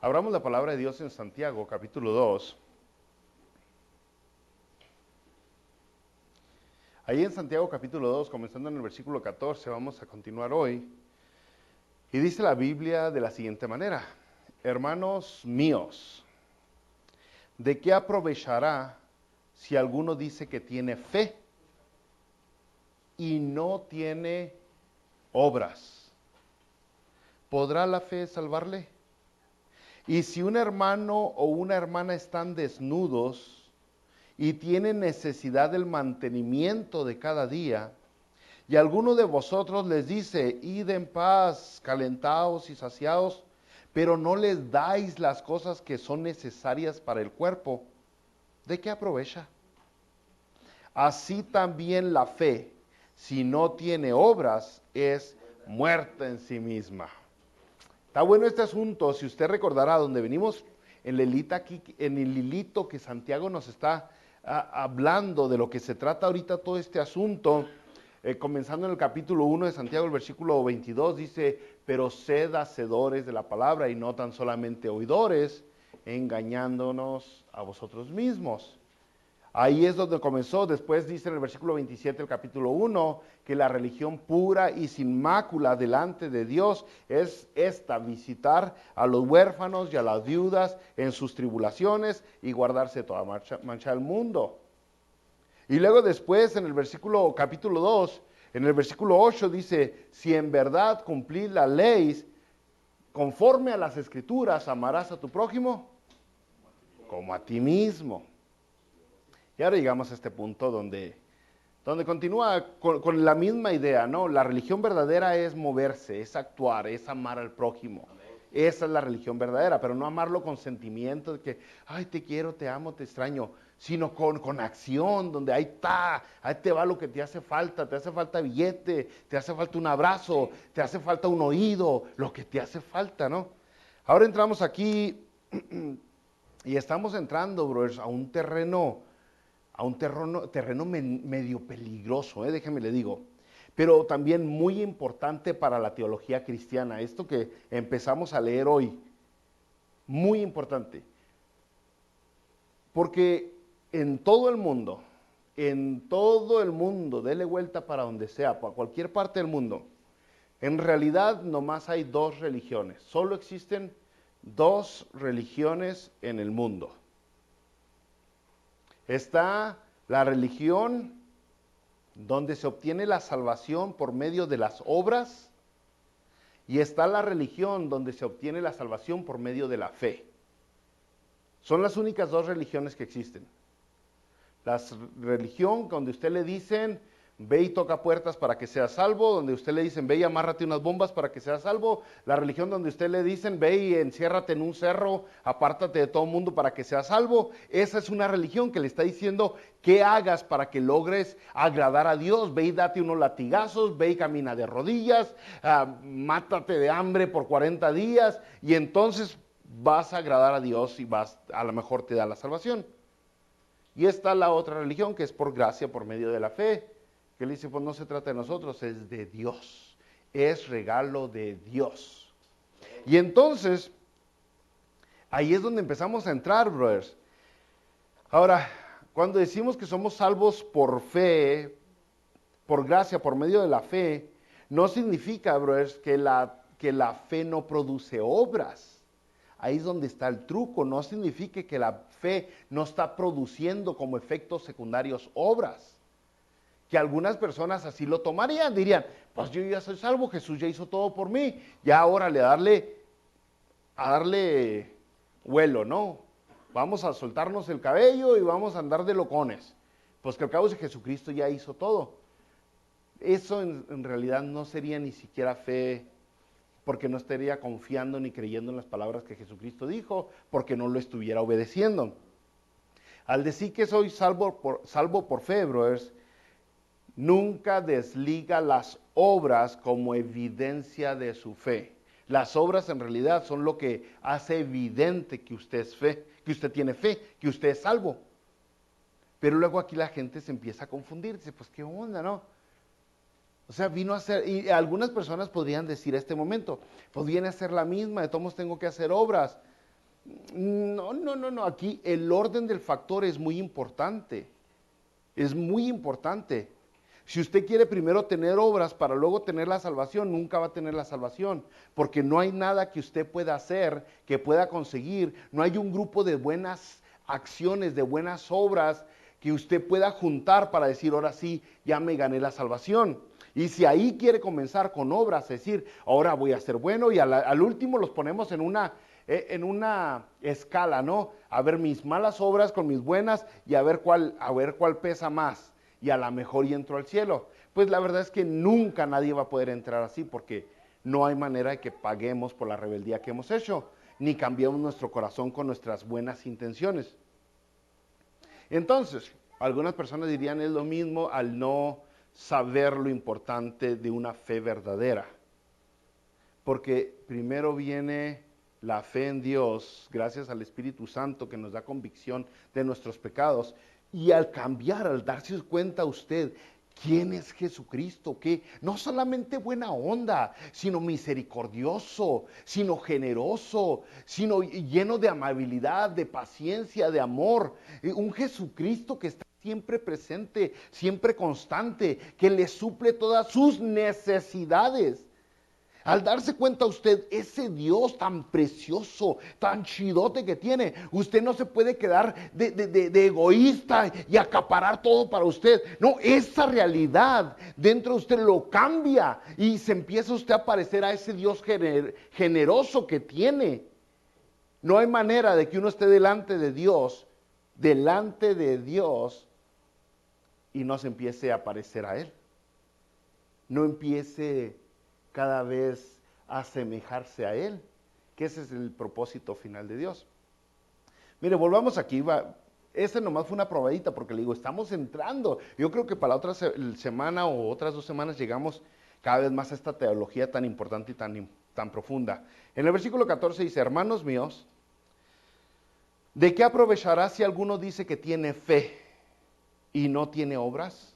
Abramos la palabra de Dios en Santiago, capítulo 2. Ahí en Santiago, capítulo 2, comenzando en el versículo 14, vamos a continuar hoy. Y dice la Biblia de la siguiente manera: hermanos míos, ¿de qué aprovechará si alguno dice que tiene fe y no tiene obras? ¿Podrá la fe salvarle? Y si un hermano o una hermana están desnudos y tienen necesidad del mantenimiento de cada día, y alguno de vosotros les dice, id en paz, calentaos y saciaos, pero no les dais las cosas que son necesarias para el cuerpo, ¿de qué aprovecha? Así también la fe, si no tiene obras, es muerta en sí misma. Está bueno este asunto. Si usted recordará donde venimos en el hilito que Santiago nos está hablando de lo que se trata ahorita todo este asunto, comenzando en el capítulo 1 de Santiago, el versículo 22, dice, pero sed hacedores de la palabra y no tan solamente oidores, engañándonos a vosotros mismos. Ahí es donde comenzó. Después dice en el versículo 27 del capítulo 1 que la religión pura y sin mácula delante de Dios es esta: visitar a los huérfanos y a las viudas en sus tribulaciones y guardarse toda mancha del mundo. Y luego después en el capítulo 2, en el versículo 8 dice, si en verdad cumplís la ley conforme a las escrituras, amarás a tu prójimo como a ti mismo. Y ahora llegamos a este punto donde continúa con la misma idea, ¿no? La religión verdadera es moverse, es actuar, es amar al prójimo. Esa es la religión verdadera, pero no amarlo con sentimientos de que, ay, te quiero, te amo, te extraño, sino con acción, donde ahí te va lo que te hace falta billete, te hace falta un abrazo, te hace falta un oído, lo que te hace falta, ¿no? Ahora entramos aquí y estamos entrando, brothers, a un terreno medio peligroso, déjeme le digo, pero también muy importante para la teología cristiana. Esto que empezamos a leer hoy, muy importante, porque en todo el mundo, dele vuelta para donde sea, para cualquier parte del mundo, en realidad nomás hay dos religiones, solo existen dos religiones en el mundo. Está la religión donde se obtiene la salvación por medio de las obras, y está la religión donde se obtiene la salvación por medio de la fe. Son las únicas dos religiones que existen. La religión donde usted le dicen, ve y toca puertas para que seas salvo, donde usted le dicen, ve y amárrate unas bombas para que seas salvo. La religión donde usted le dicen, ve y enciérrate en un cerro, apártate de todo el mundo para que seas salvo. Esa es una religión que le está diciendo qué hagas para que logres agradar a Dios. Ve y date unos latigazos, ve y camina de rodillas, mátate de hambre por 40 días y entonces vas a agradar a Dios y a lo mejor te da la salvación. Y está la otra religión que es por gracia, por medio de la fe, que él dice, pues no se trata de nosotros, es de Dios, es regalo de Dios. Y entonces, ahí es donde empezamos a entrar, brothers. Ahora, cuando decimos que somos salvos por fe, por gracia, por medio de la fe, no significa, brothers, que la fe no produce obras. Ahí es donde está el truco. No significa que la fe no está produciendo como efectos secundarios obras. Que algunas personas así lo tomarían, dirían, pues yo ya soy salvo, Jesús ya hizo todo por mí, ya ahora a darle vuelo, ¿no? Vamos a soltarnos el cabello y vamos a andar de locones. Pues que al cabo de Jesucristo ya hizo todo. Eso en realidad no sería ni siquiera fe, porque no estaría confiando ni creyendo en las palabras que Jesucristo dijo, porque no lo estuviera obedeciendo. Al decir que soy salvo por fe, brothers, nunca desliga las obras como evidencia de su fe. Las obras en realidad son lo que hace evidente que usted es fe, que usted tiene fe, que usted es salvo. Pero luego aquí la gente se empieza a confundir, dice, pues qué onda, ¿no? O sea, vino a hacer, y algunas personas podrían decir a este momento, pues viene a ser la misma, de todos modos tengo que hacer obras. No. Aquí el orden del factor es muy importante. Es muy importante. Si usted quiere primero tener obras para luego tener la salvación, nunca va a tener la salvación, porque no hay nada que usted pueda hacer, que pueda conseguir. No hay un grupo de buenas acciones, de buenas obras que usted pueda juntar para decir, ahora sí, ya me gané la salvación. Y si ahí quiere comenzar con obras, es decir, ahora voy a ser bueno y al último los ponemos en una escala, ¿no? A ver mis malas obras con mis buenas y a ver cuál pesa más. Y a lo mejor y entro al cielo. Pues la verdad es que nunca nadie va a poder entrar así porque no hay manera de que paguemos por la rebeldía que hemos hecho, ni cambiemos nuestro corazón con nuestras buenas intenciones. Entonces, algunas personas dirían es lo mismo al no saber lo importante de una fe verdadera. Porque primero viene la fe en Dios, gracias al Espíritu Santo que nos da convicción de nuestros pecados. Y al cambiar, al darse cuenta usted quién es Jesucristo, que no solamente buena onda, sino misericordioso, sino generoso, sino lleno de amabilidad, de paciencia, de amor. Un Jesucristo que está siempre presente, siempre constante, que le suple todas sus necesidades. Al darse cuenta usted, ese Dios tan precioso, tan chidote que tiene, usted no se puede quedar de egoísta y acaparar todo para usted. No, esa realidad dentro de usted lo cambia y se empieza usted a parecer a ese Dios generoso que tiene. No hay manera de que uno esté delante de Dios, y no se empiece a parecer a Él. No empiece cada vez a asemejarse a Él, que ese es el propósito final de Dios. Mire, volvamos aquí, esta nomás fue una probadita, porque le digo, estamos entrando. Yo creo que para la otra semana o otras 2 semanas llegamos cada vez más a esta teología tan importante y tan profunda. En el versículo 14 dice, hermanos míos, ¿de qué aprovechará si alguno dice que tiene fe y no tiene obras?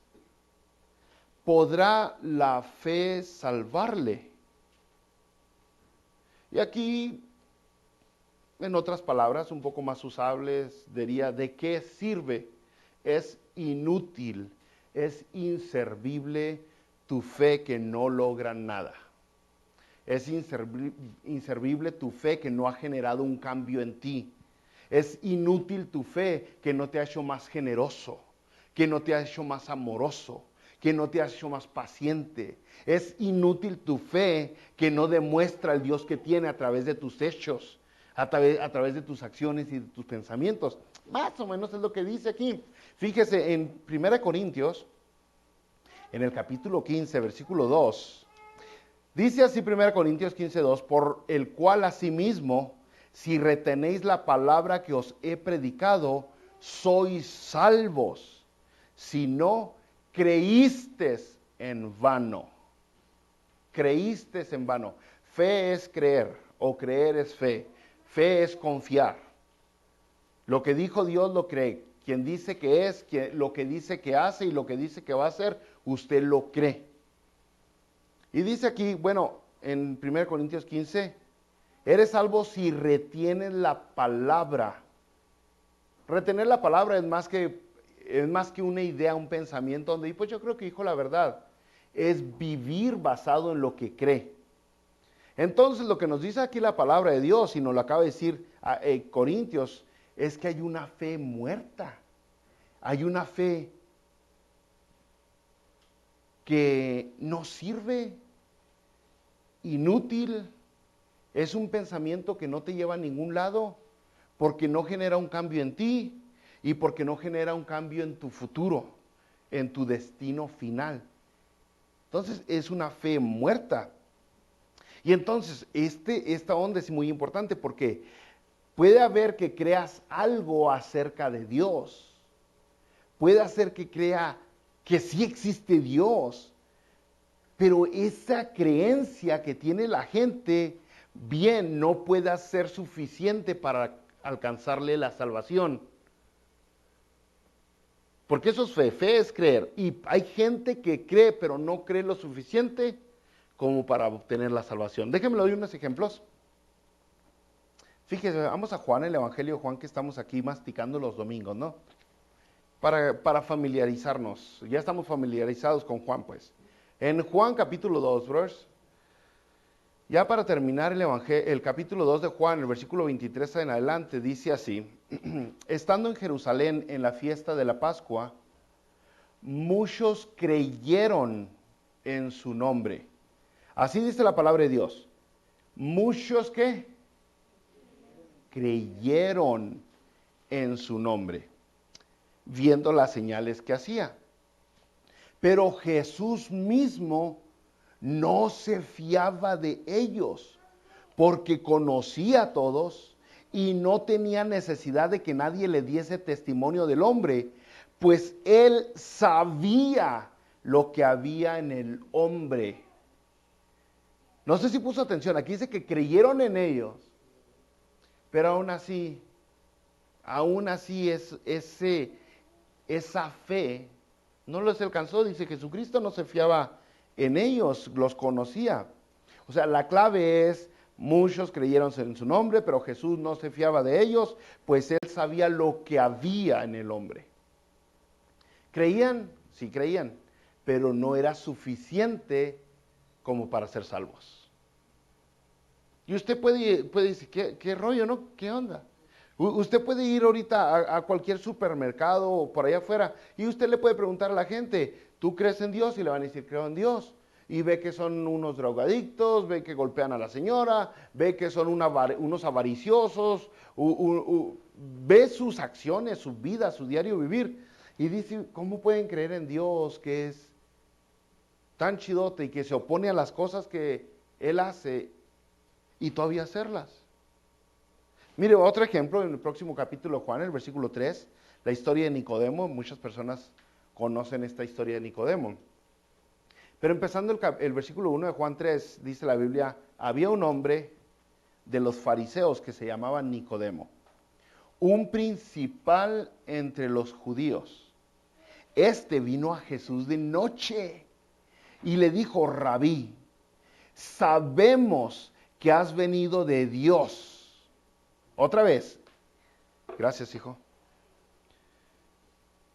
¿Podrá la fe salvarle? Y aquí, en otras palabras, un poco más usables, diría, ¿de qué sirve? Es inútil, es inservible tu fe que no logra nada. Es inservible tu fe que no ha generado un cambio en ti. Es inútil tu fe que no te ha hecho más generoso, que no te ha hecho más amoroso, que no te ha hecho más paciente. Es inútil tu fe que no demuestra el Dios que tiene a través de tus hechos, a través de tus acciones y de tus pensamientos. Más o menos es lo que dice aquí. Fíjese en 1 Corintios, en el capítulo 15, versículo 2. Dice así 1 Corintios 15, 2, por el cual asimismo, si retenéis la palabra que os he predicado, sois salvos. Si no, creístes en vano. Creístes en vano. Fe es creer o creer es fe. Fe es confiar. Lo que dijo Dios lo cree. Quien dice que es, lo que dice que hace y lo que dice que va a hacer, usted lo cree. Y dice aquí, bueno, en 1 Corintios 15, eres salvo si retienes la palabra. Retener la palabra es más que una idea, un pensamiento, donde pues yo creo que dijo la verdad. Es vivir basado en lo que cree. Entonces lo que nos dice aquí la palabra de Dios, y nos lo acaba de decir Corintios, es que hay una fe muerta. Hay una fe que no sirve, inútil, es un pensamiento que no te lleva a ningún lado, porque no genera un cambio en ti y porque no genera un cambio en tu futuro, en tu destino final. Entonces es una fe muerta. Y entonces esta onda es muy importante porque puede haber que creas algo acerca de Dios, puede hacer que crea que sí existe Dios, pero esa creencia que tiene la gente, bien, no puede ser suficiente para alcanzarle la salvación. Porque eso es fe, fe es creer. Y hay gente que cree, pero no cree lo suficiente como para obtener la salvación. Déjenme le doy unos ejemplos. Fíjese, vamos a Juan, el Evangelio de Juan que estamos aquí masticando los domingos, ¿no? Para familiarizarnos. Ya estamos familiarizados con Juan, pues. En Juan capítulo 2, brothers, ya para terminar el capítulo 2 de Juan, el versículo 23 en adelante, dice así: estando en Jerusalén en la fiesta de la Pascua, muchos creyeron en su nombre. Así dice la palabra de Dios. Muchos que creyeron en su nombre, viendo las señales que hacía. Pero Jesús mismo no se fiaba de ellos, porque conocía a todos y no tenía necesidad de que nadie le diese testimonio del hombre, pues él sabía lo que había en el hombre. No sé si puso atención, aquí dice que creyeron en ellos, pero aún así esa fe no los alcanzó. Dice, Jesucristo no se fiaba en ellos, los conocía. O sea, la clave es, muchos creyeron en su nombre, pero Jesús no se fiaba de ellos, pues él sabía lo que había en el hombre. ¿Creían? Sí creían, pero no era suficiente como para ser salvos. Y usted puede decir, ¿qué rollo, no? ¿Qué onda? Usted puede ir ahorita a cualquier supermercado o por allá afuera y usted le puede preguntar a la gente, ¿tú crees en Dios? Y le van a decir, creo en Dios. Y ve que son unos drogadictos, ve que golpean a la señora, ve que son unos avariciosos, ve sus acciones, su vida, su diario vivir. Y dice, ¿cómo pueden creer en Dios que es tan chidote y que se opone a las cosas que Él hace y todavía hacerlas? Mire, otro ejemplo en el próximo capítulo de Juan, el versículo 3, la historia de Nicodemo. Muchas personas conocen esta historia de Nicodemo. Pero empezando el versículo 1 de Juan 3, dice la Biblia, había un hombre de los fariseos que se llamaba Nicodemo, un principal entre los judíos. Este vino a Jesús de noche y le dijo, Rabí, sabemos que has venido de Dios. Otra vez. Gracias, hijo.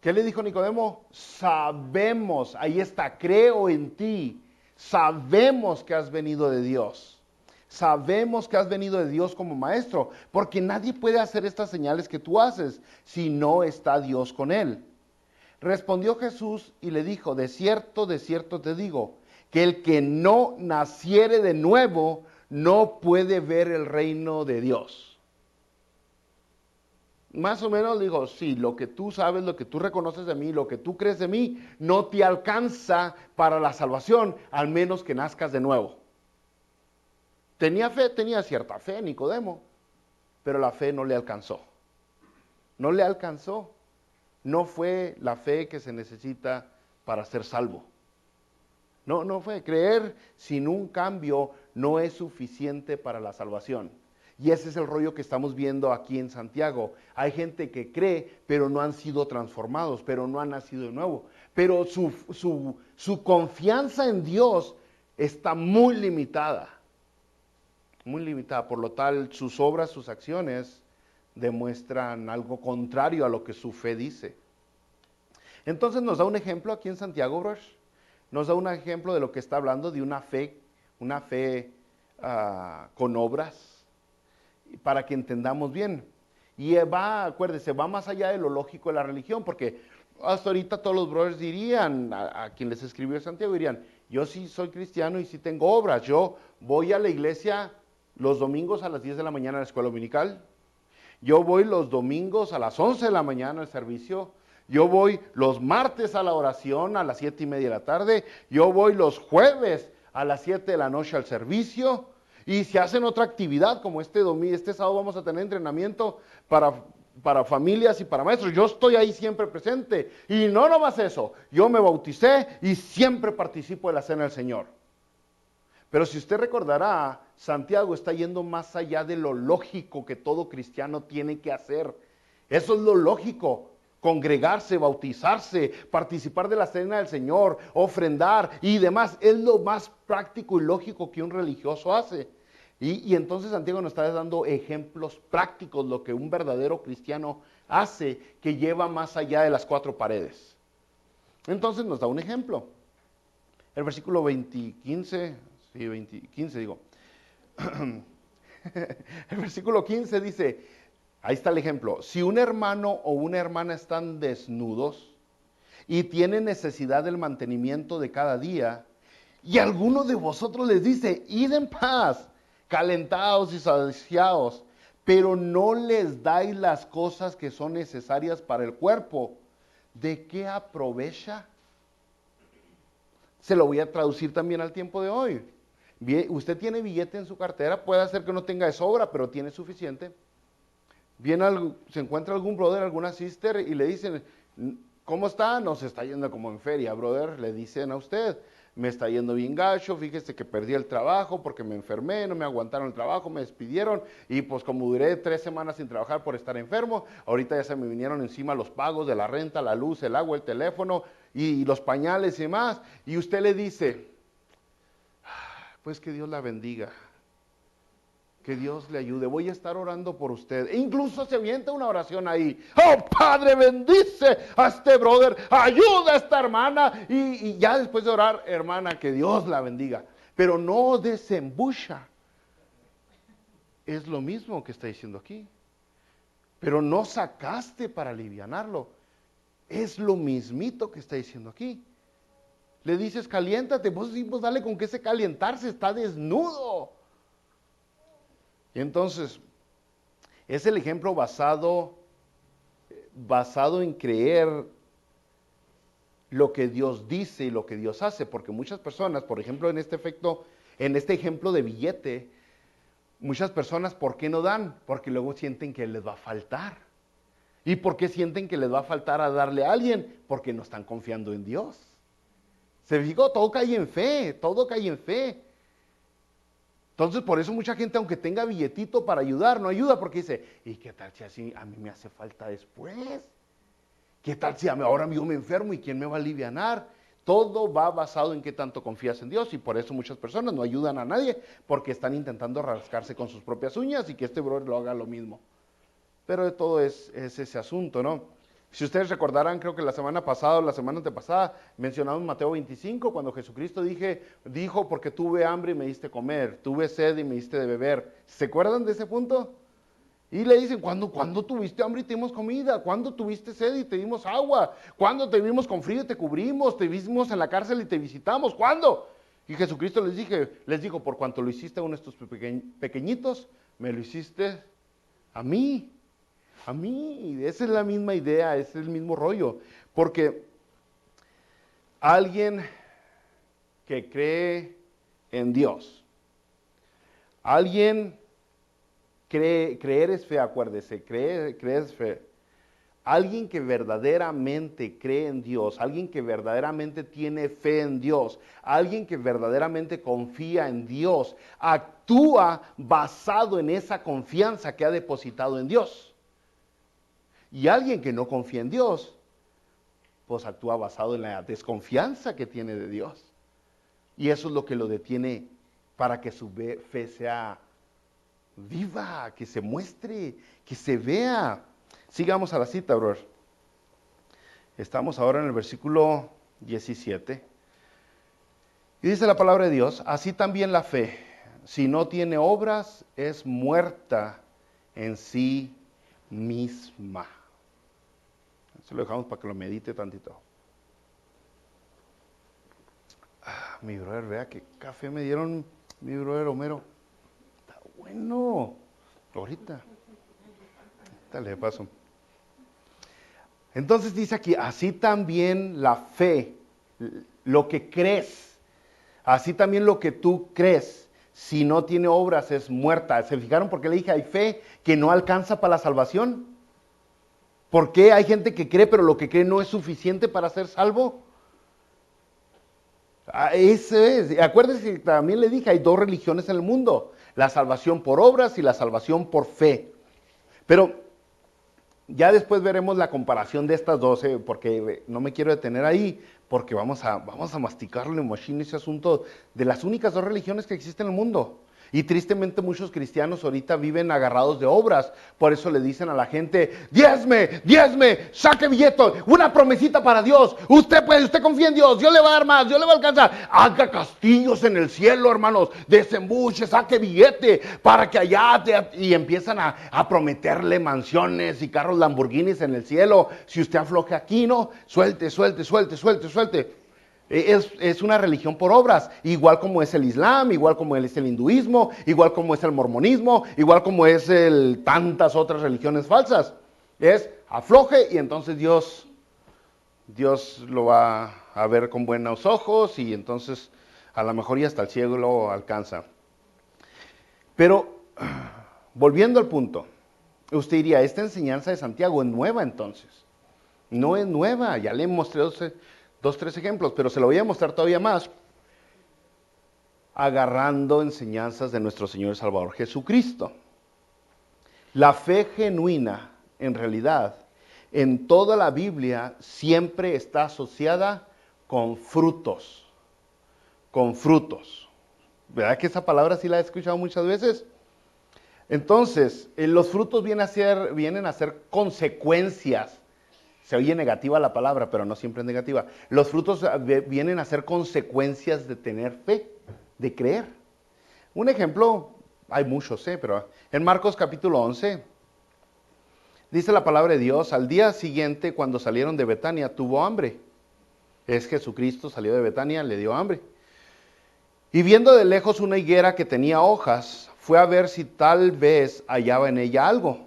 ¿Qué le dijo Nicodemo? Sabemos, ahí está, creo en ti. Sabemos que has venido de Dios. Sabemos que has venido de Dios como maestro, porque nadie puede hacer estas señales que tú haces si no está Dios con él. Respondió Jesús y le dijo, de cierto te digo, que el que no naciere de nuevo no puede ver el reino de Dios. Más o menos digo, sí, lo que tú sabes, lo que tú reconoces de mí, lo que tú crees de mí, no te alcanza para la salvación, al menos que nazcas de nuevo. Tenía fe, tenía cierta fe Nicodemo, pero la fe no le alcanzó. No le alcanzó. No fue la fe que se necesita para ser salvo. No fue. Creer sin un cambio no es suficiente para la salvación. Y ese es el rollo que estamos viendo aquí en Santiago. Hay gente que cree, pero no han sido transformados, pero no han nacido de nuevo. Pero su confianza en Dios está muy limitada. Muy limitada. Por lo tal, sus obras, sus acciones demuestran algo contrario a lo que su fe dice. Entonces nos da un ejemplo aquí en Santiago, brothers. Nos da un ejemplo de lo que está hablando, de una fe con obras, para que entendamos bien. Y acuérdese, va más allá de lo lógico de la religión, porque hasta ahorita todos los brothers dirían, a quien les escribió Santiago, dirían, yo sí soy cristiano y sí tengo obras, yo voy a la iglesia los domingos a las 10 de la mañana a la escuela dominical, yo voy los domingos a las 11 de la mañana al servicio, yo voy los martes a la oración a las 7:30 de la tarde, yo voy los jueves a las 7 de la noche al servicio. Y si hacen otra actividad, como este sábado vamos a tener entrenamiento para familias y para maestros, yo estoy ahí siempre presente. Y no nomás eso, yo me bauticé y siempre participo de la cena del Señor. Pero si usted recordará, Santiago está yendo más allá de lo lógico que todo cristiano tiene que hacer. Eso es lo lógico. Congregarse, bautizarse, participar de la cena del Señor, ofrendar y demás, es lo más práctico y lógico que un religioso hace. Y entonces Santiago nos está dando ejemplos prácticos, lo que un verdadero cristiano hace, que lleva más allá de las cuatro paredes. Entonces nos da un ejemplo. El versículo 15 digo. El versículo 15 dice, ahí está el ejemplo, si un hermano o una hermana están desnudos y tienen necesidad del mantenimiento de cada día, y alguno de vosotros les dice, id en paz, calentados y saciados, pero no les dais las cosas que son necesarias para el cuerpo, ¿de qué aprovecha? Se lo voy a traducir también al tiempo de hoy. Usted tiene billete en su cartera, puede ser que no tenga de sobra, pero tiene suficiente. Se encuentra algún brother, alguna sister, y le dicen, ¿cómo está? Nos está yendo como en feria, brother, le dicen a usted. Me está yendo bien gacho, fíjese que perdí el trabajo porque me enfermé, no me aguantaron el trabajo, me despidieron y pues como duré 3 semanas sin trabajar por estar enfermo, ahorita ya se me vinieron encima los pagos de la renta, la luz, el agua, el teléfono y los pañales y demás. Y usted le dice, pues que Dios la bendiga, que Dios le ayude, voy a estar orando por usted. E incluso se avienta una oración ahí. Oh, Padre, bendice a este brother, ayuda a esta hermana. Y ya después de orar, hermana, que Dios la bendiga. Pero no desembucha. Es lo mismo que está diciendo aquí. Pero no sacaste para alivianarlo. Es lo mismito que está diciendo aquí. Le dices, caliéntate, pues dale con qué se calentarse, está desnudo. Y entonces, es el ejemplo basado en creer lo que Dios dice y lo que Dios hace, porque muchas personas, por ejemplo, en este ejemplo de billete, muchas personas, ¿por qué no dan? Porque luego sienten que les va a faltar. ¿Y por qué sienten que les va a faltar a darle a alguien? Porque no están confiando en Dios. ¿Se fijó? Todo cae en fe, todo cae en fe. Entonces, por eso mucha gente, aunque tenga billetito para ayudar, no ayuda porque dice, ¿y qué tal si así a mí me hace falta después? ¿Qué tal si ahora yo me enfermo y quién me va a alivianar? Todo va basado en qué tanto confías en Dios y por eso muchas personas no ayudan a nadie porque están intentando rascarse con sus propias uñas y que este brother lo haga lo mismo. Pero de todo es ese asunto, ¿no? Si ustedes recordarán, creo que la semana pasada o la semana antepasada, mencionamos Mateo 25, cuando Jesucristo dijo, porque tuve hambre y me diste comer, tuve sed y me diste de beber. ¿Se acuerdan de ese punto? Y le dicen, ¿cuándo tuviste hambre y te dimos comida? ¿Cuándo tuviste sed y te dimos agua? ¿Cuándo te vimos con frío y te cubrimos? ¿Te vimos en la cárcel y te visitamos? ¿Cuándo? Y Jesucristo les dijo, por cuanto lo hiciste a uno de estos pequeñitos, me lo hiciste a mí. A mí, esa es la misma idea, ese es el mismo rollo, porque alguien que cree en Dios, creer es fe, acuérdese, creer es fe. Alguien que verdaderamente cree en Dios, alguien que verdaderamente tiene fe en Dios, alguien que verdaderamente confía en Dios, actúa basado en esa confianza que ha depositado en Dios. Y alguien que no confía en Dios, pues actúa basado en la desconfianza que tiene de Dios. Y eso es lo que lo detiene para que su fe sea viva, que se muestre, que se vea. Sigamos a la cita, brother. Estamos ahora en el versículo 17. Y dice la palabra de Dios, así también la fe, si no tiene obras, es muerta en sí misma. Se lo dejamos para que lo medite tantito. Mi brother, vea qué café me dieron mi brother Homero. Está bueno. Ahorita le paso. Entonces dice aquí, así también la fe, lo que crees, así también lo que tú crees, si no tiene obras es muerta. ¿Se fijaron por qué le dije hay fe que no alcanza para la salvación? ¿Por qué hay gente que cree, pero lo que cree no es suficiente para ser salvo? Eso es. Acuérdense que también le dije, hay dos religiones en el mundo, la salvación por obras y la salvación por fe. Pero ya después veremos la comparación de estas dos, porque no me quiero detener ahí, porque vamos a masticarlo en machine ese asunto de las únicas dos religiones que existen en el mundo. Y tristemente muchos cristianos ahorita viven agarrados de obras. Por eso le dicen a la gente, diezme, diezme, saque billete, una promesita para Dios. Usted puede, usted confía en Dios, Dios le va a dar más, Dios le va a alcanzar. Haga castillos en el cielo, hermanos, desembuche, saque billete para que allá y empiezan a prometerle mansiones y carros Lamborghinis en el cielo. Si usted afloje aquí, no, suelte, suelte, suelte, suelte, suelte. Es una religión por obras, igual como es el Islam, igual como es el hinduismo, igual como es el mormonismo, igual como es tantas otras religiones falsas. Es afloje y entonces Dios lo va a ver con buenos ojos y entonces a lo mejor y hasta el cielo lo alcanza. Pero volviendo al punto, usted diría, esta enseñanza de Santiago es nueva entonces. No es nueva, ya le mostré dos, tres ejemplos, pero se lo voy a mostrar todavía más, agarrando enseñanzas de nuestro Señor y Salvador Jesucristo. La fe genuina, en realidad, en toda la Biblia, siempre está asociada con frutos. Con frutos. ¿Verdad que esa palabra sí la he escuchado muchas veces? Entonces, los frutos vienen a ser consecuencias. Se oye negativa la palabra, pero no siempre es negativa. Los frutos vienen a ser consecuencias de tener fe, de creer. Un ejemplo, hay muchos, pero en Marcos capítulo 11, dice la palabra de Dios, al día siguiente cuando salieron de Betania tuvo hambre. Es Jesucristo, salió de Betania, le dio hambre. Y viendo de lejos una higuera que tenía hojas, fue a ver si tal vez hallaba en ella algo.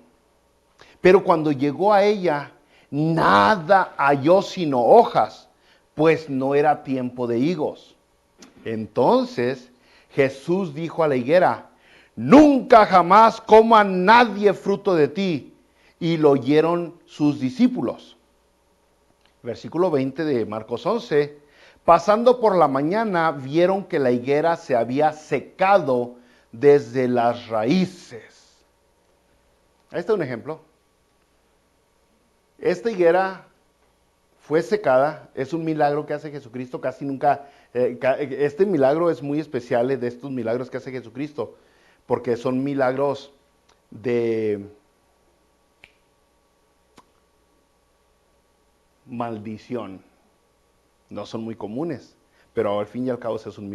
Pero cuando llegó a ella, nada halló sino hojas, pues no era tiempo de higos. Entonces Jesús dijo a la higuera, nunca jamás coma nadie fruto de ti. Y lo oyeron sus discípulos. Versículo 20 de Marcos 11. Pasando por la mañana, vieron que la higuera se había secado desde las raíces. Ahí está un ejemplo. Esta higuera fue secada, es un milagro que hace Jesucristo, casi nunca, este milagro es muy especial de estos milagros que hace Jesucristo, porque son milagros de maldición, no son muy comunes, pero al fin y al cabo es un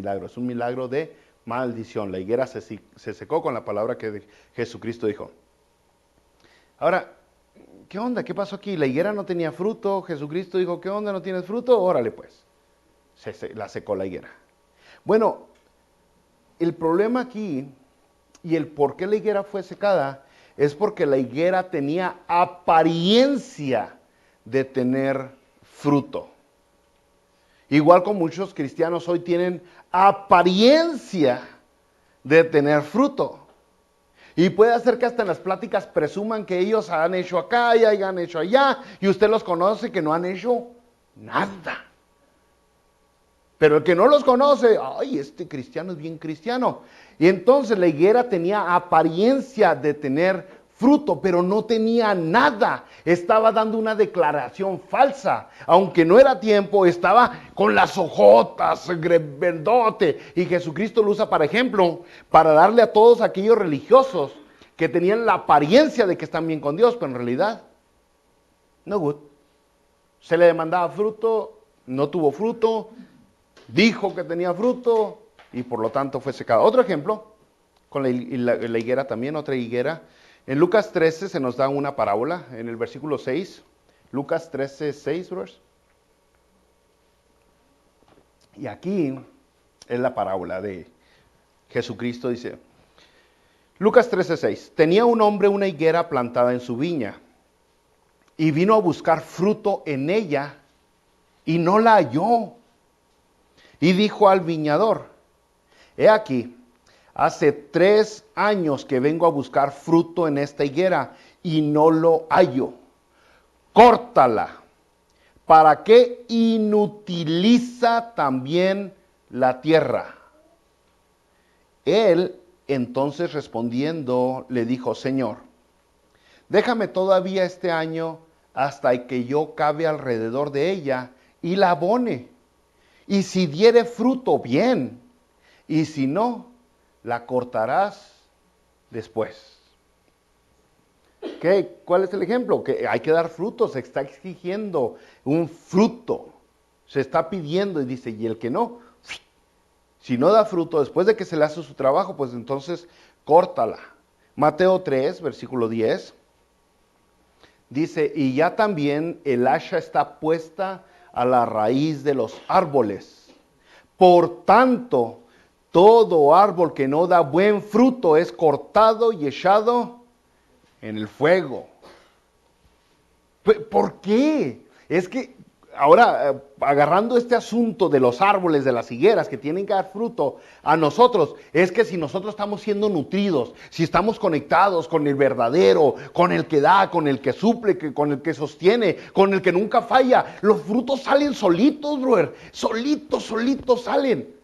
milagro de maldición. La higuera se secó con la palabra que Jesucristo dijo. Ahora, ¿qué onda? ¿Qué pasó aquí? La higuera no tenía fruto. Jesucristo dijo, ¿qué onda? ¿No tienes fruto? Órale pues. La secó la higuera. Bueno, el problema aquí y el por qué la higuera fue secada es porque la higuera tenía apariencia de tener fruto. Igual como muchos cristianos hoy tienen apariencia de tener fruto. Y puede hacer que hasta en las pláticas presuman que ellos han hecho acá y hayan hecho allá, y usted los conoce que no han hecho nada. Pero el que no los conoce, ay, este cristiano es bien cristiano. Y entonces la higuera tenía apariencia de tener fruto, pero no tenía nada. Estaba dando una declaración falsa. Aunque no era tiempo, estaba con las hojotas, verdote. Y Jesucristo lo usa, por ejemplo, para darle a todos aquellos religiosos que tenían la apariencia de que están bien con Dios, pero en realidad, no good. Se le demandaba fruto, no tuvo fruto, dijo que tenía fruto y por lo tanto fue secado. Otro ejemplo, con la higuera también, otra higuera. En Lucas 13 se nos da una parábola, en el versículo 6, Lucas 13, 6, bros. Y aquí es la parábola de Jesucristo, dice, Lucas 13, 6, tenía un hombre una higuera plantada en su viña, y vino a buscar fruto en ella, y no la halló. Y dijo al viñador, he aquí, hace 3 años que vengo a buscar fruto en esta higuera y no lo hallo. Córtala. ¿Para qué inutiliza también la tierra? Él entonces respondiendo le dijo, Señor, déjame todavía este año hasta que yo cabe alrededor de ella y la abone. Y si diere fruto, bien. Y si no, la cortarás después. ¿Qué? ¿Cuál es el ejemplo? Que hay que dar frutos, se está exigiendo un fruto. Se está pidiendo y dice, y el que no, si no da fruto después de que se le hace su trabajo, pues entonces córtala. Mateo 3, versículo 10, dice, y ya también el hacha está puesta a la raíz de los árboles. Por tanto, todo árbol que no da buen fruto es cortado y echado en el fuego. ¿Por qué? Es que ahora, agarrando este asunto de los árboles, de las higueras que tienen que dar fruto a nosotros, es que si nosotros estamos siendo nutridos, si estamos conectados con el verdadero, con el que da, con el que suple, con el que sostiene, con el que nunca falla, los frutos salen solitos, brother, solitos salen.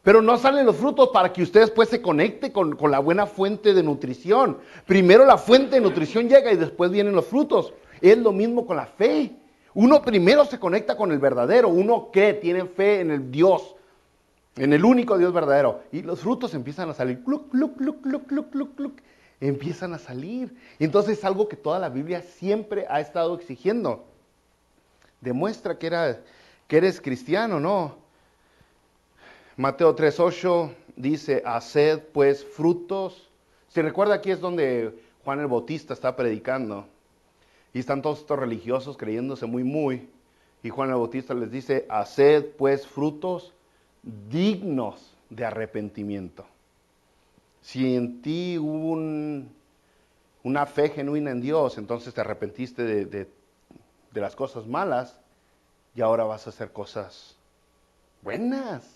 Pero no salen los frutos para que usted después se conecte con la buena fuente de nutrición. Primero la fuente de nutrición llega y después vienen los frutos. Es lo mismo con la fe. Uno primero se conecta con el verdadero. Uno cree, tiene fe en el Dios, en el único Dios verdadero. Y los frutos empiezan a salir. Cluc, cluc, cluc, cluc, cluc, cluc, cluc. Empiezan a salir. Entonces es algo que toda la Biblia siempre ha estado exigiendo. Demuestra que eres cristiano, ¿no? Mateo 3:8 dice, haced pues frutos. Si recuerda, aquí es donde Juan el Bautista está predicando. Y están todos estos religiosos creyéndose muy. Y Juan el Bautista les dice, haced pues frutos dignos de arrepentimiento. Si en ti hubo una fe genuina en Dios, entonces te arrepentiste de las cosas malas y ahora vas a hacer cosas buenas.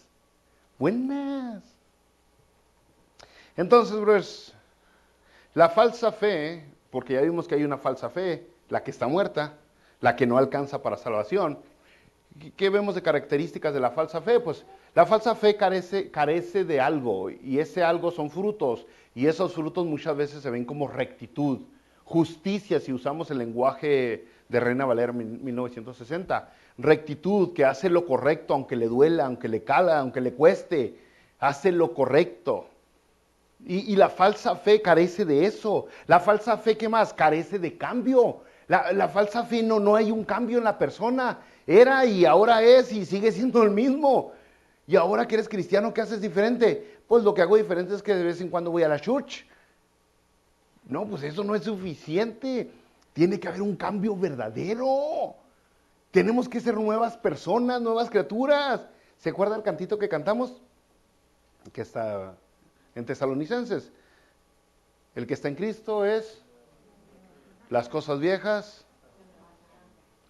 Entonces, brothers, la falsa fe, porque ya vimos que hay una falsa fe, la que está muerta, la que no alcanza para salvación. ¿Qué vemos de características de la falsa fe? Pues la falsa fe carece de algo, y ese algo son frutos, y esos frutos muchas veces se ven como rectitud, justicia, si usamos el lenguaje de Reina Valera 1960, rectitud, que hace lo correcto aunque le duela, aunque le cala, aunque le cueste, hace lo correcto. Y la falsa fe carece de eso. La falsa fe, ¿qué más? Carece de cambio. La falsa fe no hay un cambio en la persona. Era y ahora es y sigue siendo el mismo. Y ahora que eres cristiano, ¿qué haces diferente? Pues lo que hago diferente es que de vez en cuando voy a la church. No, pues eso no es suficiente. Tiene que haber un cambio verdadero. Tenemos que ser nuevas personas, nuevas criaturas. ¿Se acuerda el cantito que cantamos? Que está en Tesalonicenses. El que está en Cristo es las cosas viejas.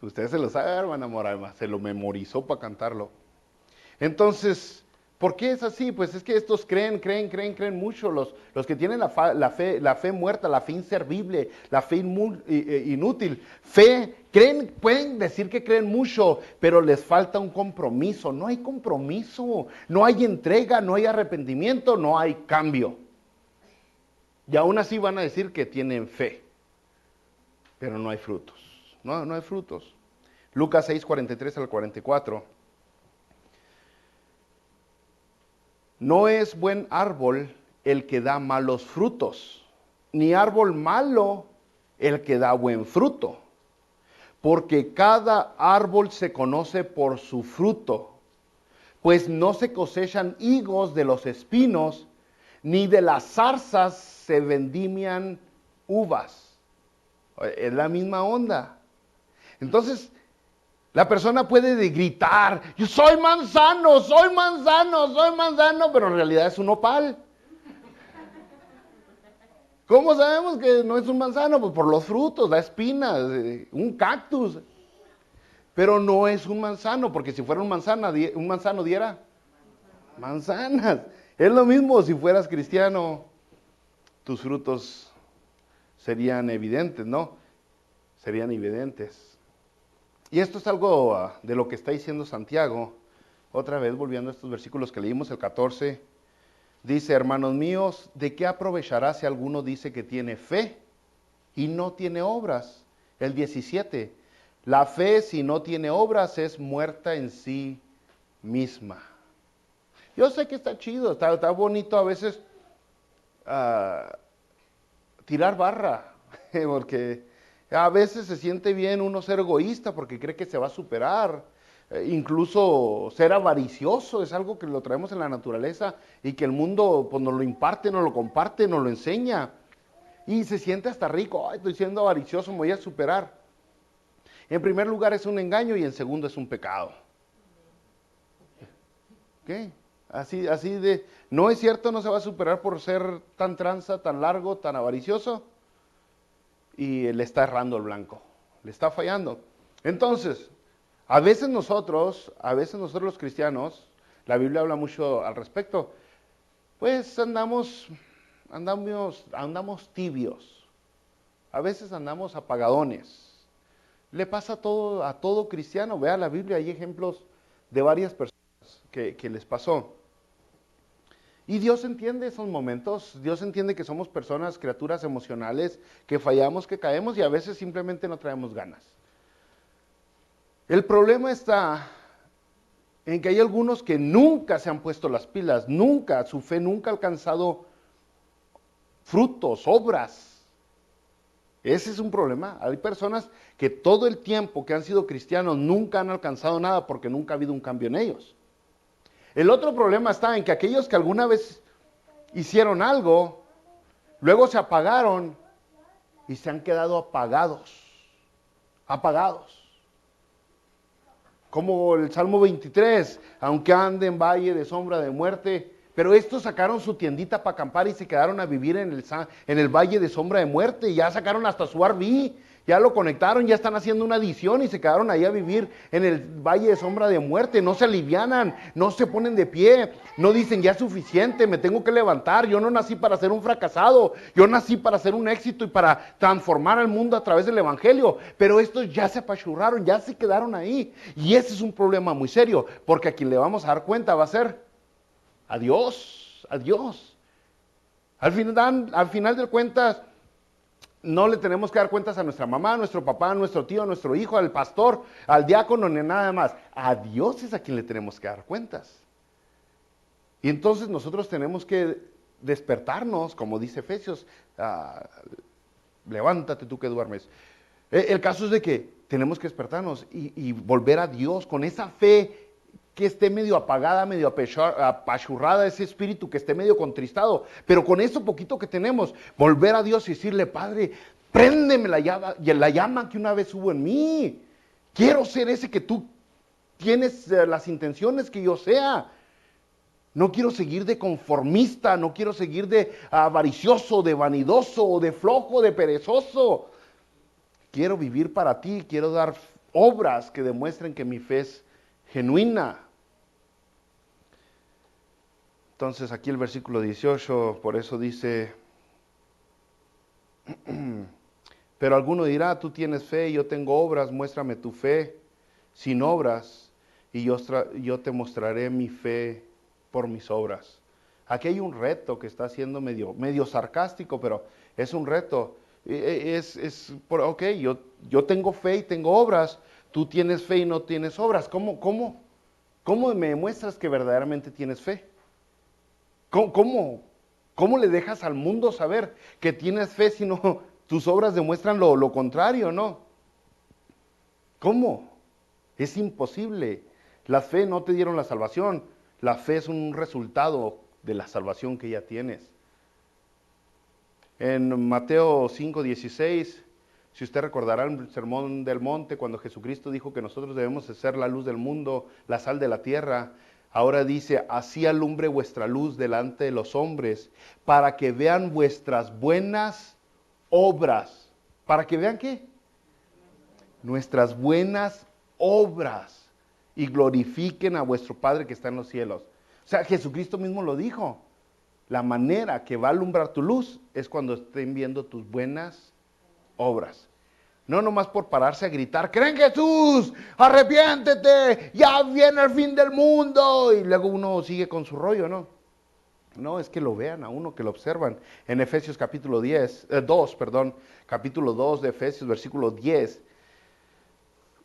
Usted se lo sabe, hermana Moraima, se lo memorizó para cantarlo. Entonces, ¿por qué es así? Pues es que estos creen mucho. Los que tienen la fe muerta, la fe inservible, la fe inútil. Pueden decir que creen mucho, pero les falta un compromiso. No hay compromiso, no hay entrega, no hay arrepentimiento, no hay cambio. Y aún así van a decir que tienen fe, pero no hay frutos. No hay frutos. Lucas 6, 43 al 44. No es buen árbol el que da malos frutos, ni árbol malo el que da buen fruto. Porque cada árbol se conoce por su fruto, pues no se cosechan higos de los espinos, ni de las zarzas se vendimian uvas. Es la misma onda. Entonces, la persona puede gritar, yo soy manzano, pero en realidad es un nopal. ¿Cómo sabemos que no es un manzano? Pues por los frutos, da espinas, un cactus. Pero no es un manzano, porque si fuera un manzano diera manzanas. Es lo mismo si fueras cristiano, tus frutos serían evidentes, ¿no? Serían evidentes. Y esto es algo de lo que está diciendo Santiago. Otra vez, volviendo a estos versículos que leímos, el 14, dice, hermanos míos, ¿de qué aprovechará si alguno dice que tiene fe y no tiene obras? El 17, la fe si no tiene obras es muerta en sí misma. Yo sé que está chido, está bonito a veces tirar barra, porque a veces se siente bien uno ser egoísta porque cree que se va a superar. Incluso ser avaricioso es algo que lo traemos en la naturaleza y que el mundo pues, nos lo imparte, nos lo comparte, nos lo enseña. Y se siente hasta rico. Ay, estoy siendo avaricioso, me voy a superar. En primer lugar es un engaño y en segundo es un pecado. ¿Qué? Así de, no es cierto, no se va a superar por ser tan tranza, tan largo, tan avaricioso. Y le está errando el blanco, le está fallando. Entonces, a veces nosotros los cristianos, la Biblia habla mucho al respecto, pues andamos tibios, a veces andamos apagadones. Le pasa a todo cristiano, vea la Biblia, hay ejemplos de varias personas que les pasó. Y Dios entiende esos momentos, Dios entiende que somos personas, criaturas emocionales, que fallamos, que caemos y a veces simplemente no traemos ganas. El problema está en que hay algunos que nunca se han puesto las pilas, nunca, su fe nunca ha alcanzado frutos, obras. Ese es un problema. Hay personas que todo el tiempo que han sido cristianos nunca han alcanzado nada porque nunca ha habido un cambio en ellos. El otro problema está en que aquellos que alguna vez hicieron algo, luego se apagaron y se han quedado apagados. Como el Salmo 23, aunque ande en valle de sombra de muerte, pero estos sacaron su tiendita para acampar y se quedaron a vivir en el valle de sombra de muerte, y ya sacaron hasta su RV, ya lo conectaron, ya están haciendo una adición y se quedaron ahí a vivir en el valle de sombra de muerte, no se alivianan, no se ponen de pie, no dicen ya es suficiente, me tengo que levantar, yo no nací para ser un fracasado, yo nací para ser un éxito y para transformar al mundo a través del evangelio, pero estos ya se apachurraron, ya se quedaron ahí, y ese es un problema muy serio, porque a quien le vamos a dar cuenta va a ser a Dios. Al final de cuentas, no le tenemos que dar cuentas a nuestra mamá, a nuestro papá, a nuestro tío, a nuestro hijo, al pastor, al diácono, ni nada más. A Dios es a quien le tenemos que dar cuentas. Y entonces nosotros tenemos que despertarnos, como dice Efesios, levántate tú que duermes. El caso es de que tenemos que despertarnos y volver a Dios con esa fe que esté medio apagada, medio apachurrada, ese espíritu que esté medio contristado, pero con eso poquito que tenemos, volver a Dios y decirle, Padre, préndeme la llama que una vez hubo en mí, quiero ser ese que tú tienes las intenciones que yo sea, no quiero seguir de conformista, no quiero seguir de avaricioso, de vanidoso, de flojo, de perezoso, quiero vivir para ti, quiero dar obras que demuestren que mi fe es genuina. Entonces aquí el versículo 18, por eso dice, pero alguno dirá, tú tienes fe, yo tengo obras, muéstrame tu fe sin obras, y yo te mostraré mi fe por mis obras. Aquí hay un reto que está siendo medio sarcástico, pero es un reto. Ok, yo tengo fe y tengo obras, tú tienes fe y no tienes obras. ¿Cómo me demuestras que verdaderamente tienes fe? ¿Cómo le dejas al mundo saber que tienes fe si no tus obras demuestran lo contrario, no? ¿Cómo? Es imposible. La fe no te dieron la salvación. La fe es un resultado de la salvación que ya tienes. En Mateo 5:16, si usted recordará el sermón del monte, cuando Jesucristo dijo que nosotros debemos de ser la luz del mundo, la sal de la tierra, ahora dice, así alumbre vuestra luz delante de los hombres, para que vean vuestras buenas obras. ¿Para que vean qué? Nuestras buenas obras y glorifiquen a vuestro Padre que está en los cielos. O sea, Jesucristo mismo lo dijo. La manera que va a alumbrar tu luz es cuando estén viendo tus buenas obras. No nomás por pararse a gritar, ¡creen en Jesús! ¡Arrepiéntete! ¡Ya viene el fin del mundo! Y luego uno sigue con su rollo, ¿no? No, es que lo vean a uno, que lo observan. En Efesios capítulo 2, capítulo 2 de Efesios, versículo 10.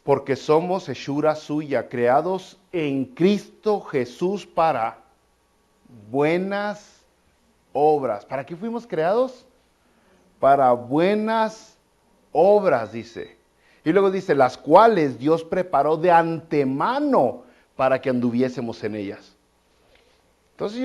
Porque somos hechura suya, creados en Cristo Jesús para buenas obras. ¿Para qué fuimos creados? Para buenas obras, dice. Y luego dice, las cuales Dios preparó de antemano para que anduviésemos en ellas. Entonces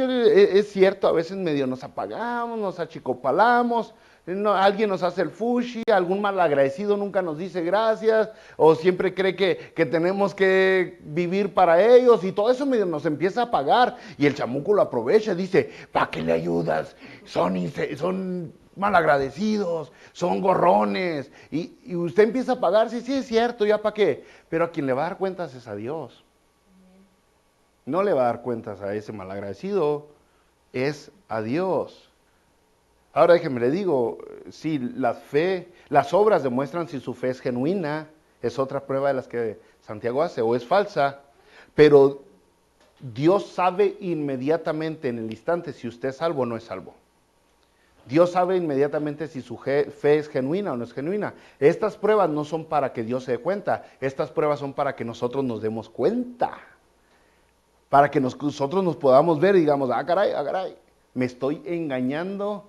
es cierto, a veces medio nos apagamos, nos achicopalamos, alguien nos hace el fushi, algún malagradecido nunca nos dice gracias, o siempre cree que tenemos que vivir para ellos, y todo eso medio nos empieza a apagar, y el chamuco lo aprovecha, dice, ¿para qué le ayudas? Son malagradecidos, son gorrones, y usted empieza a pagar, sí, es cierto, ¿ya para qué? Pero a quien le va a dar cuentas es a Dios. No le va a dar cuentas a ese malagradecido, es a Dios. Ahora déjeme le digo, si las obras demuestran si su fe es genuina, es otra prueba de las que Santiago hace, o es falsa, pero Dios sabe inmediatamente en el instante si usted es salvo o no es salvo. Dios sabe inmediatamente si su fe es genuina o no es genuina. Estas pruebas no son para que Dios se dé cuenta, estas pruebas son para que nosotros nos demos cuenta. Para que nosotros nos podamos ver y digamos, caray, me estoy engañando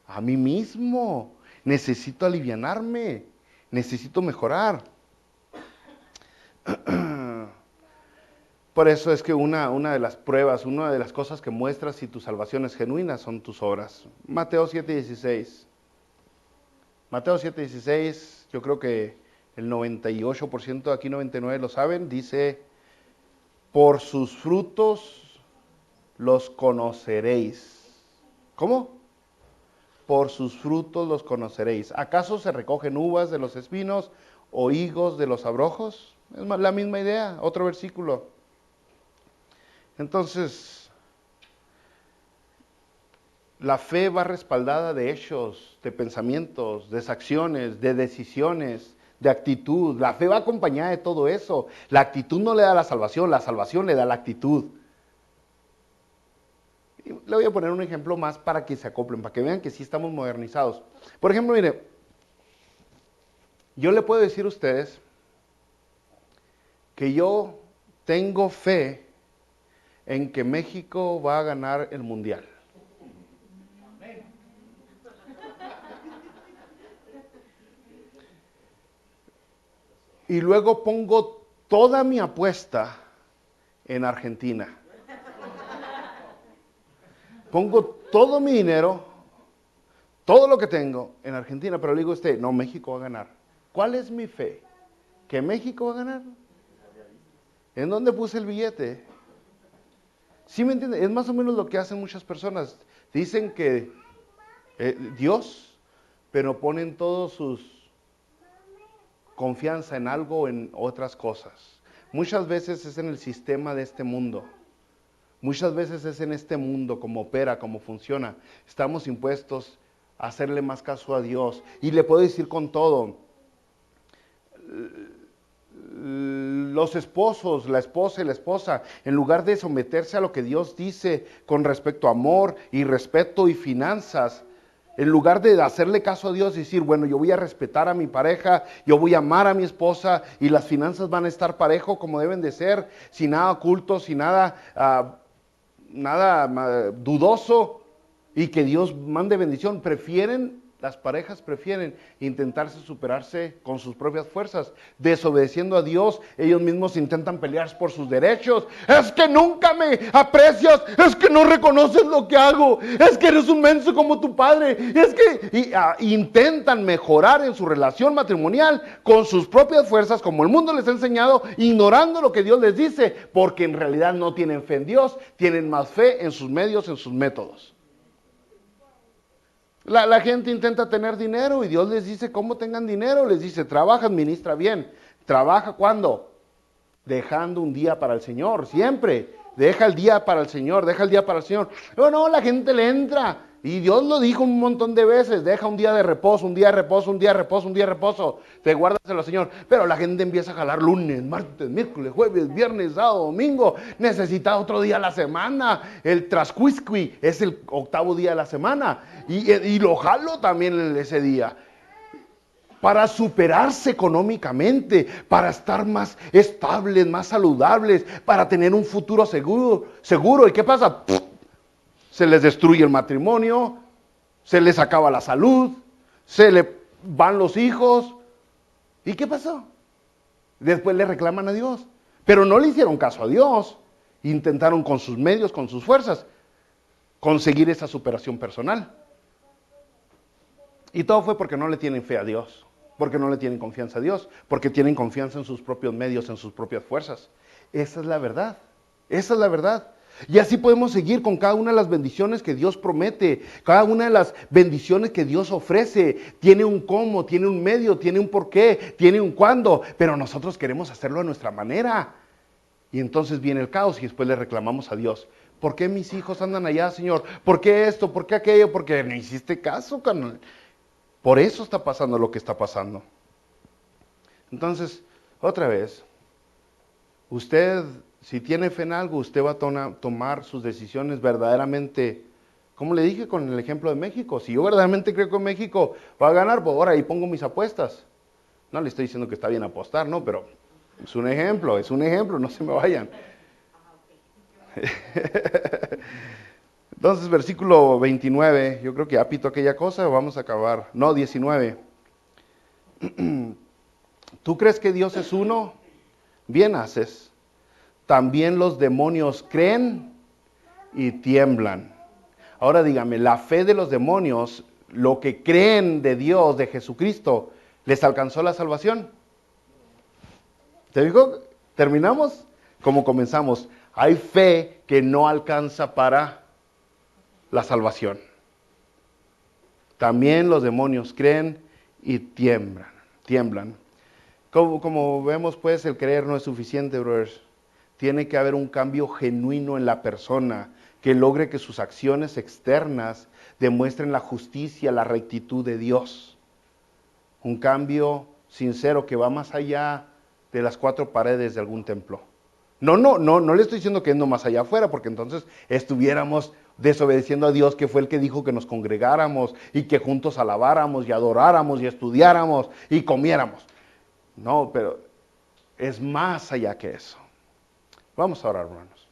a mí mismo, necesito alivianarme, necesito mejorar. Por eso es que una de las pruebas, una de las cosas que muestras si tu salvación es genuina son tus obras. Mateo 7:16. Mateo 7:16, yo creo que el 98%, aquí 99% lo saben, dice, por sus frutos los conoceréis. ¿Cómo? Por sus frutos los conoceréis. ¿Acaso se recogen uvas de los espinos o higos de los abrojos? Es la misma idea, otro versículo. Entonces, la fe va respaldada de hechos, de pensamientos, de acciones, de decisiones, de actitud. La fe va acompañada de todo eso. La actitud no le da la salvación le da la actitud. Y le voy a poner un ejemplo más para que se acoplen, para que vean que sí estamos modernizados. Por ejemplo, mire, yo le puedo decir a ustedes que yo tengo fe en que México va a ganar el mundial. Y luego pongo toda mi apuesta en Argentina. Pongo todo mi dinero, todo lo que tengo en Argentina, pero le digo a usted, no, México va a ganar. ¿Cuál es mi fe? ¿Que México va a ganar? ¿En dónde puse el billete? ¿Sí me entiende? Es más o menos lo que hacen muchas personas. Dicen que Dios, pero ponen todos sus confianza en algo o en otras cosas. Muchas veces es en el sistema de este mundo. Muchas veces es en este mundo, como opera, como funciona. Estamos impuestos a hacerle más caso a Dios. Y le puedo decir con todo, los esposos, la esposa y la esposa, en lugar de someterse a lo que Dios dice con respecto a amor y respeto y finanzas, en lugar de hacerle caso a Dios y decir, bueno, yo voy a respetar a mi pareja, yo voy a amar a mi esposa y las finanzas van a estar parejo como deben de ser, sin nada oculto, sin nada dudoso y que Dios mande bendición. Las parejas prefieren intentarse superarse con sus propias fuerzas, desobedeciendo a Dios. Ellos mismos intentan pelear por sus derechos. Es que nunca me aprecias, es que no reconoces lo que hago, es que eres un menso como tu padre, es que intentan mejorar en su relación matrimonial con sus propias fuerzas, como el mundo les ha enseñado, ignorando lo que Dios les dice, porque en realidad no tienen fe en Dios, tienen más fe en sus medios, en sus métodos. La gente intenta tener dinero y Dios les dice cómo tengan dinero. Les dice, trabaja, administra bien. ¿Trabaja cuándo? Dejando un día para el Señor, siempre. Deja el día para el Señor, deja el día para el Señor. Pero no, la gente le entra. Y Dios lo dijo un montón de veces, deja un día de reposo, un día de reposo, un día de reposo, un día de reposo. Te guárdaselo, Señor. Pero la gente empieza a jalar lunes, martes, miércoles, jueves, viernes, sábado, domingo. Necesita otro día a la semana. El trascuisqui es el octavo día de la semana. Y lo jalo también ese día. Para superarse económicamente, para estar más estables, más saludables, para tener un futuro seguro. ¿Y qué pasa? se les destruye el matrimonio, se les acaba la salud, se le van los hijos. ¿Y qué pasó? Después le reclaman a Dios, pero no le hicieron caso a Dios. Intentaron con sus medios, con sus fuerzas, conseguir esa superación personal. Y todo fue porque no le tienen fe a Dios, porque no le tienen confianza a Dios, porque tienen confianza en sus propios medios, en sus propias fuerzas. Esa es la verdad, esa es la verdad. Y así podemos seguir con cada una de las bendiciones que Dios promete, cada una de las bendiciones que Dios ofrece. Tiene un cómo, tiene un medio, tiene un porqué, tiene un cuándo, pero nosotros queremos hacerlo a nuestra manera. Y entonces viene el caos y después le reclamamos a Dios. ¿Por qué mis hijos andan allá, Señor? ¿Por qué esto? ¿Por qué aquello? Porque no hiciste caso, carnal. Por eso está pasando lo que está pasando. Entonces, otra vez, usted, si tiene fe en algo, usted va a tomar sus decisiones verdaderamente, como le dije con el ejemplo de México. Si yo verdaderamente creo que México va a ganar, pues ahora ahí pongo mis apuestas. No le estoy diciendo que está bien apostar, no, pero es un ejemplo, no se me vayan. Entonces, versículo 29, yo creo que ya pito aquella cosa, vamos a acabar. No, 19. ¿Tú crees que Dios es uno? Bien haces. También los demonios creen y tiemblan. Ahora dígame, la fe de los demonios, lo que creen de Dios, de Jesucristo, ¿les alcanzó la salvación? ¿Te digo? ¿Terminamos? Como comenzamos. Hay fe que no alcanza para la salvación. También los demonios creen y tiemblan. Como vemos, pues, el creer no es suficiente, brothers. Tiene que haber un cambio genuino en la persona que logre que sus acciones externas demuestren la justicia, la rectitud de Dios. Un cambio sincero que va más allá de las cuatro paredes de algún templo. No le estoy diciendo que no más allá afuera, porque entonces estuviéramos desobedeciendo a Dios, que fue el que dijo que nos congregáramos y que juntos alabáramos y adoráramos y estudiáramos y comiéramos. No, pero es más allá que eso. Vamos a orar, hermanos.